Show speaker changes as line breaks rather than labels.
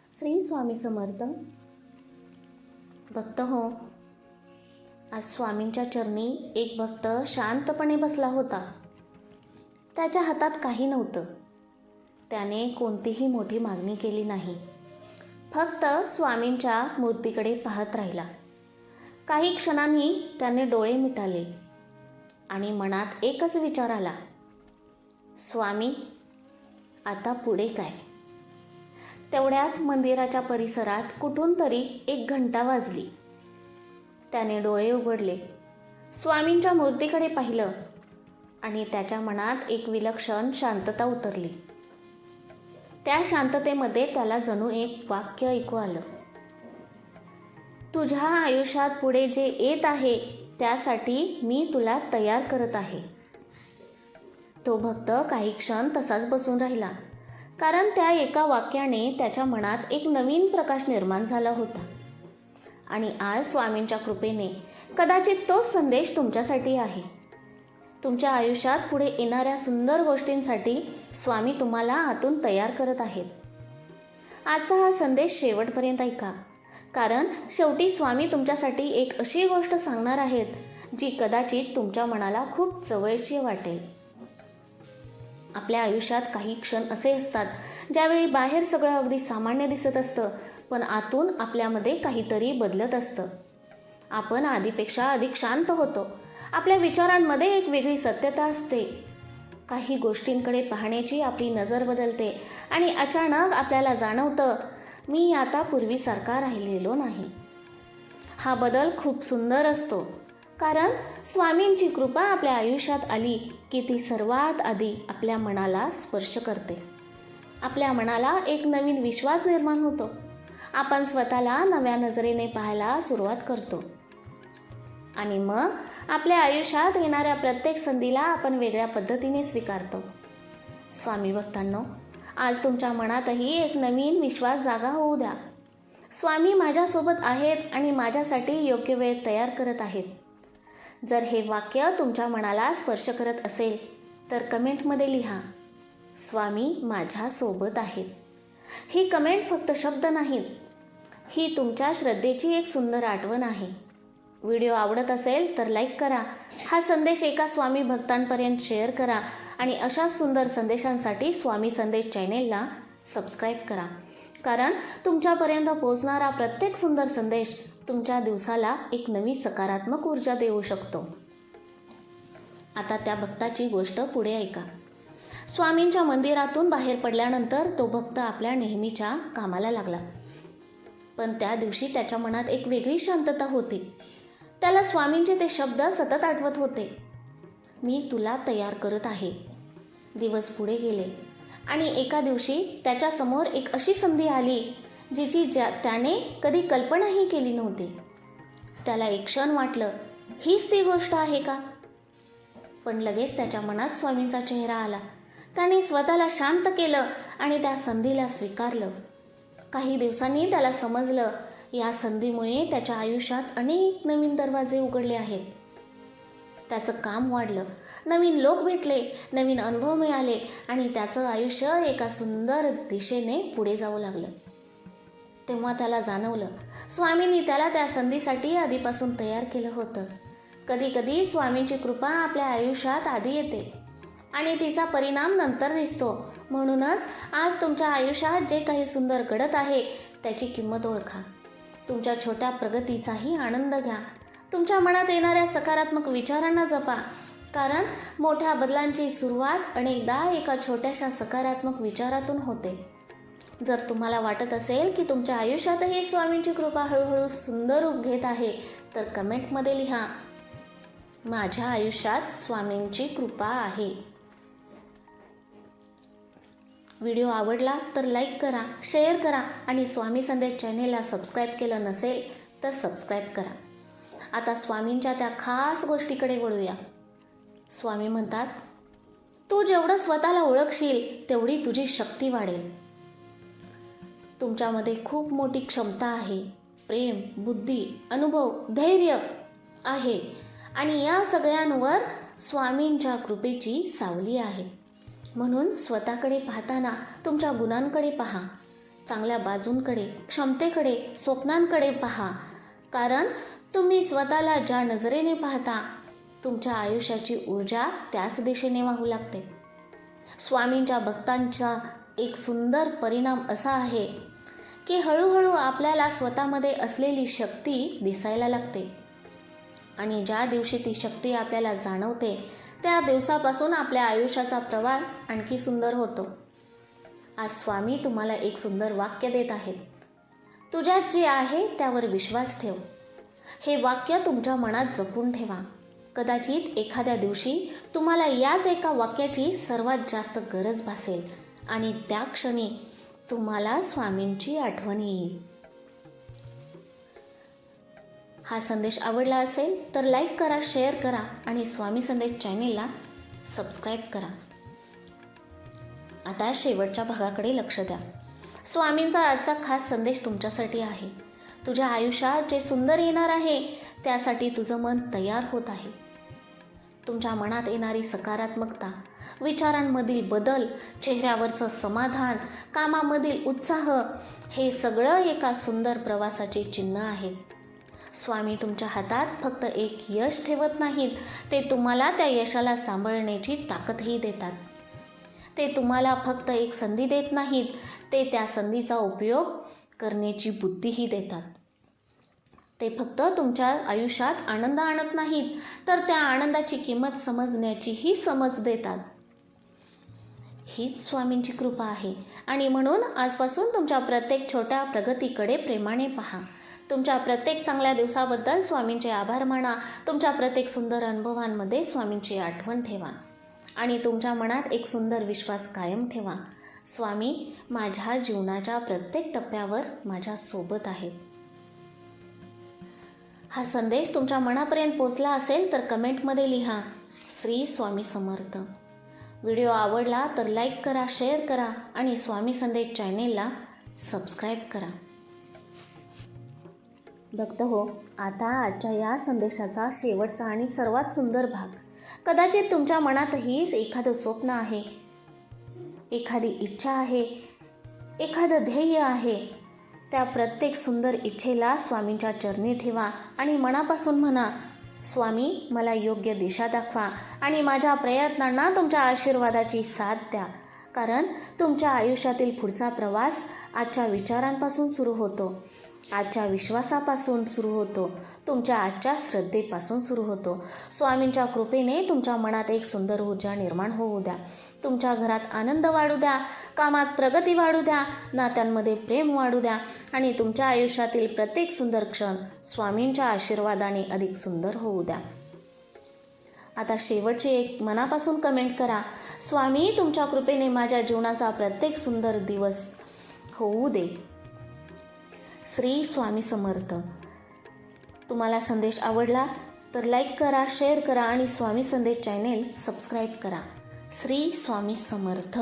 श्री स्वामी समर्थ. भक्त हो, आज स्वामींच्या चरणी एक भक्त शांतपणे बसला होता. त्याच्या हातात काही नव्हतं. त्याने कोणतीही मोठी मागणी केली नाही. फक्त स्वामींच्या मूर्तीकडे पाहत राहिला. काही क्षणांनी त्याने डोळे मिटाले आणि मनात एकच विचार आला, स्वामी, आता पुढे काय? तेवढ्यात मंदिराच्या परिसरात कुठून तरी एक घंटा वाजली. त्याने डोळे उघडले, स्वामींच्या मूर्तीकडे पाहिलं आणि त्याच्या मनात एक विलक्षण शांतता उतरली. त्या शांततेमध्ये त्याला जणू एक वाक्य ऐकू आलं, तुझ्या आयुष्यात पुढे जे येत आहे त्यासाठी मी तुला तयार करत आहे. तो भक्त काही क्षण तसाच बसून राहिला, कारण त्या एका वाक्याने त्याच्या मनात एक नवीन प्रकाश निर्माण झाला होता. आणि आज स्वामींच्या कृपेने कदाचित तोच संदेश तुमच्यासाठी आहे. तुमच्या आयुष्यात पुढे येणाऱ्या सुंदर गोष्टींसाठी स्वामी तुम्हाला आतून तयार करत आहेत. आजचा हा संदेश शेवटपर्यंत ऐका, कारण शेवटी स्वामी तुमच्यासाठी एक अशी गोष्ट सांगणार आहेत जी कदाचित तुमच्या मनाला खूप जवळची वाटेल. आपल्या आयुष्यात काही क्षण असे असतात ज्यावेळी बाहेर सगळं अगदी सामान्य दिसत असतं, पण आतून आपल्यामध्ये काहीतरी बदलत असतं. आपण आधीपेक्षा अधिक शांत होतो. आपल्या विचारांमध्ये एक वेगळी सत्यता असते. काही गोष्टींकडे पाहण्याची आपली नजर बदलते आणि अचानक आपल्याला जाणवतं, मी आता पूर्वीसारखा राहिलेलो नाही. हा बदल खूप सुंदर असतो, कारण स्वामींची कृपा आपल्या आयुष्यात आली की ती सर्वात आधी आपल्या मनाला स्पर्श करते. आपल्या मनाला एक नवीन विश्वास निर्माण होतो. आपण स्वतःला नव्या नजरेने पाहायला सुरुवात करतो आणि मग आपल्या आयुष्यात येणाऱ्या प्रत्येक संधीला आपण वेगळ्या पद्धतीने स्वीकारतो. स्वामी भक्तांनो, आज तुमच्या मनातही एक नवीन विश्वास जागा होऊ द्या. स्वामी माझ्यासोबत आहेत आणि माझ्यासाठी योग्य वेळ तयार करत आहेत. जर हे वाक्य तुमच्या मनाला स्पर्श करत असेल तर कमेंटमध्ये लिहा, स्वामी माझ्यासोबत आहेत. ही कमेंट फक्त शब्द नाहीत, ही तुमच्या श्रद्धेची एक सुंदर आठवण आहे. व्हिडिओ आवडत असेल तर लाईक करा. हा संदेश एका स्वामी भक्तांपर्यंत शेअर करा आणि अशाच सुंदर संदेशांसाठी स्वामी संदेश चॅनेलला सबस्क्राईब करा, कारण तुमच्यापर्यंत पोहोचणारा प्रत्येक सुंदर संदेश तुमच्या दिवसाला एक नवी सकारात्मक ऊर्जा देऊ शकतो. आता त्या भक्ताची गोष्ट पुढे ऐका. स्वामींच्या मंदिरातून बाहेर पडल्यानंतर तो भक्त आपल्या नेहमीच्या कामाला लागला. पण त्या दिवशी त्याच्या मनात एक वेगळी शांतता होती. त्याला स्वामींचे ते शब्द सतत आठवत होते, मी तुला तयार करत आहे. दिवस पुढे गेले आणि एका दिवशी त्याच्यासमोर एक अशी संधी आली जिची त्याने कधी कल्पनाही केली नव्हती. त्याला एक क्षण वाटलं, हीच ती गोष्ट आहे का? पण लगेच त्याच्या मनात स्वामींचा चेहरा आला. त्याने स्वतःला शांत केलं आणि त्या संधीला स्वीकारलं. काही दिवसांनी त्याला समजलं, या संधीमुळे त्याच्या आयुष्यात अनेक नवीन दरवाजे उघडले आहेत. त्याचं काम वाढलं, नवीन लोक भेटले, नवीन अनुभव मिळाले आणि त्याचं आयुष्य एका सुंदर दिशेने पुढे जाऊ लागलं. तेव्हा त्याला जाणवलं, स्वामींनी त्याला त्या संधीसाठी आधीपासून तयार केलं होतं. कधी कधी स्वामींची कृपा आपल्या आयुष्यात आधी येते आणि तिचा परिणाम नंतर दिसतो. म्हणूनच आज तुमच्या आयुष्यात जे काही सुंदर घडत आहे त्याची किंमत ओळखा. तुमच्या छोट्या प्रगतीचाही आनंद घ्या. तुमच्या मनात येणाऱ्या सकारात्मक विचारांना जपा, कारण मोठ्या बदलांची सुरुवात अनेकदा एका छोट्याशा सकारात्मक विचारातून होते. जर तुम्हाला वाटत असेल की तुमच्या आयुष्यातही स्वामींची कृपा हळूहळू सुंदर रूप घेत आहे तर कमेंटमध्ये लिहा, माझ्या आयुष्यात स्वामींची कृपा आहे. व्हिडिओ आवडला तर लाईक करा, शेअर करा आणि स्वामी संदेश चॅनेलला सबस्क्राईब केलं नसेल तर सबस्क्राईब करा. आता स्वामींच्या त्या खास गोष्टीकडे वळूया. स्वामी म्हणतात, तू जेवढं स्वतःला ओळखशील तेवढी तुझी शक्ती वाढेल. तुमच्यामध्ये खूप मोठी क्षमता आहे. प्रेम, बुद्धी, अनुभव, धैर्य आहे आणि या सगळ्यांवर स्वामींच्या कृपेची सावली आहे. म्हणून स्वतःकडे पाहताना तुमच्या गुणांकडे पहा. चांगल्या बाजूंकडे, क्षमतेकडे, स्वप्नांकडे पहा. कारण तुम्ही स्वतःला ज्या नजरेने पाहता, तुमच्या आयुष्याची ऊर्जा त्याच दिशेने वाहू लागते. स्वामींच्या भक्तांचा एक सुंदर परिणाम असा आहे की हळूहळू आपल्याला स्वतःमध्ये असलेली शक्ती दिसायला लागते. आणि ज्या दिवशी ती शक्ती आपल्याला जाणवते, त्या दिवसापासून आपल्या आयुष्याचा प्रवास आणखी सुंदर होतो. आज स्वामी तुम्हाला एक सुंदर वाक्य देत आहेत. तुझ्यात जे आहे त्यावर विश्वास ठेव. हे वाक्य तुमच्या मनात जपून ठेवा. कदाचित एखाद्या दिवशी तुम्हाला याच एका वाक्याची सर्वात जास्त गरज भासेल आणि त्या क्षणी तुम्हाला स्वामींची आठवण येईल. हा संदेश आवडला असेल तर लाईक करा, शेअर करा आणि स्वामी संदेश चॅनेलला सबस्क्राईब करा. आता शेवटच्या भागाकडे लक्ष द्या. स्वामींचा आजचा खास संदेश तुमच्यासाठी आहे. तुझ्या आयुष्यात जे सुंदर येणार आहे त्यासाठी तुझं मन तयार होत आहे. तुमच्या मनात येणारी सकारात्मकता, विचारांमधील बदल, चेहऱ्यावरचं समाधान, कामामधील उत्साह हे सगळं एका सुंदर प्रवासाचे चिन्ह आहे. स्वामी तुमच्या हातात फक्त एक यश ठेवत नाहीत, ते तुम्हाला त्या यशाला सांभाळण्याची ताकदही देतात. ते तुम्हाला फक्त एक संधी देत नाहीत, ते त्या संधीचा उपयोग करण्याची बुद्धीही देतात. ते फक्त तुमच्या आयुष्यात आनंद आणत नाहीत, तर त्या आनंदाची किंमत समजण्याचीही समज देतात. हीच स्वामींची कृपा आहे. आणि म्हणून आजपासून तुमच्या प्रत्येक छोट्या प्रगतीकडे प्रेमाने पहा. तुमच्या प्रत्येक चांगल्या दिवसाबद्दल स्वामींचे आभार माना. तुमच्या प्रत्येक सुंदर अनुभवांमध्ये स्वामींची आठवण ठेवा आणि तुमच्या मनात एक सुंदर विश्वास कायम ठेवा. स्वामी माझ्या जीवनाच्या प्रत्येक टप्प्यावर माझ्या सोबत आहेत. हा संदेश तुमच्या मनापर्यंत पोचला असेल तर कमेंटमध्ये लिहा, श्री स्वामी समर्थ. व्हिडिओ आवडला तर लाईक करा, शेअर करा आणि स्वामी संदेश चॅनेलला सबस्क्राईब करा. भक्त हो, आता आजच्या या संदेशाचा शेवटचा आणि सर्वात सुंदर भाग. कदाचित तुमच्या मनातही एखादं स्वप्न आहे, एखादी इच्छा आहे, एखादं ध्येय आहे. त्या प्रत्येक सुंदर इच्छेला स्वामींच्या चरणी ठेवा आणि मनापासून म्हणा, स्वामी मला योग्य दिशा दाखवा आणि माझ्या प्रयत्नांना तुमच्या आशीर्वादाची साथ द्या. कारण तुमच्या आयुष्यातील पुढचा प्रवास आजच्या विचारांपासून सुरू होतो, आजच्या विश्वासापासून सुरू होतो, तुमच्या आजच्या श्रद्धेपासून सुरू होतो. स्वामींच्या कृपेने तुमच्या मनात एक सुंदर ऊर्जा निर्माण होऊ द्या. तुमच्या घरात आनंद वाढू द्या, कामात प्रगती वाढू द्या, नात्यांमध्ये प्रेम वाढू द्या आणि तुमच्या आयुष्यातील प्रत्येक सुंदर क्षण स्वामींच्या आशीर्वादाने अधिक सुंदर होऊ द्या. आता शेवटची एक मनापासून कमेंट करा, स्वामी तुमच्या कृपेने माझ्या जीवनाचा प्रत्येक सुंदर दिवस होऊ दे. श्री स्वामी समर्थ. तुम्हाला संदेश आवडला तर लाईक करा, शेअर करा आणि स्वामी संदेश चॅनेल सबस्क्राईब करा. श्री स्वामी समर्थ.